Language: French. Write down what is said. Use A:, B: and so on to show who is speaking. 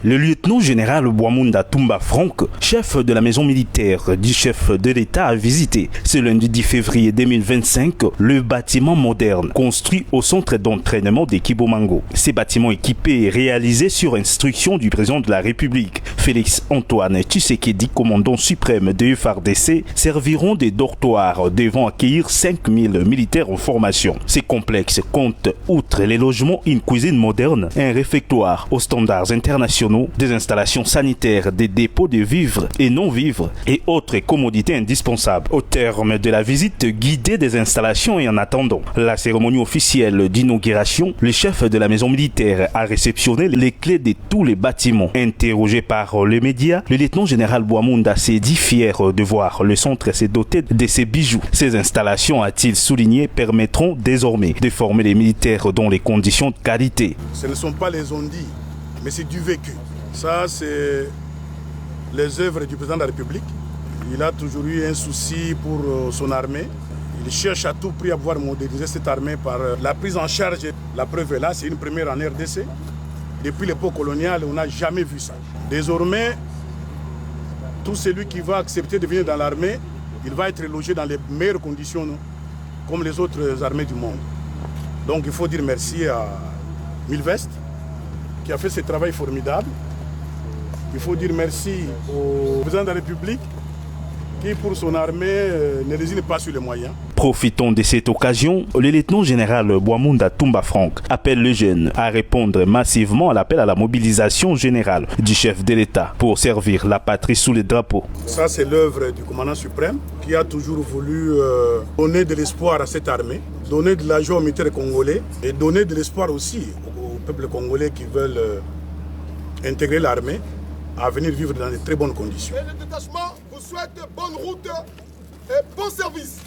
A: Le lieutenant-général Bouamounda Toumba Franck, chef de la maison militaire du chef de l'État, a visité ce lundi 10 février 2025 le bâtiment moderne construit au centre d'entraînement des Kibomango. Ces bâtiments équipés et réalisés sur instruction du président de la République, Félix Antoine Tshisekedi, commandant suprême de FARDC, serviront de dortoirs devant accueillir 5000 militaires en formation. Ces complexes comptent, outre les logements, une cuisine moderne, un réfectoire aux standards internationaux, des installations sanitaires, des dépôts de vivres et non-vivres et autres commodités indispensables. Au terme de la visite guidée des installations et en attendant la cérémonie officielle d'inauguration, le chef de la maison militaire a réceptionné les clés de tous les bâtiments. Interrogé par les médias, le lieutenant-général Bouamounda s'est dit fier de voir le centre se doter de ces bijoux. Ces installations, a-t-il souligné, permettront désormais de former les militaires dans les conditions de qualité.
B: Ce ne sont pas les ondits, mais c'est du vécu. Ça, c'est les œuvres du président de la République. Il a toujours eu un souci pour son armée. Il cherche à tout prix à pouvoir moderniser cette armée par la prise en charge. La preuve est là, c'est une première en RDC. Depuis l'époque coloniale, on n'a jamais vu ça. Désormais, tout celui qui va accepter de venir dans l'armée, il va être logé dans les meilleures conditions, non, comme les autres armées du monde. Donc il faut dire merci à Milvest, qui a fait ce travail formidable. Il faut dire merci au président de la République, qui pour son armée ne résigne pas sur les moyens.
A: Profitons de cette occasion, le lieutenant-général Bouamounda Toumba Franck appelle les jeunes à répondre massivement à l'appel à la mobilisation générale du chef de l'État pour servir la patrie sous les drapeaux.
B: Ça, c'est l'œuvre du commandant suprême qui a toujours voulu donner de l'espoir à cette armée, donner de la joie aux militaires congolais et donner de l'espoir aussi au peuple congolais qui veulent intégrer l'armée à venir vivre dans de très bonnes conditions.
C: Et le détachement vous souhaite bonne route et bon service.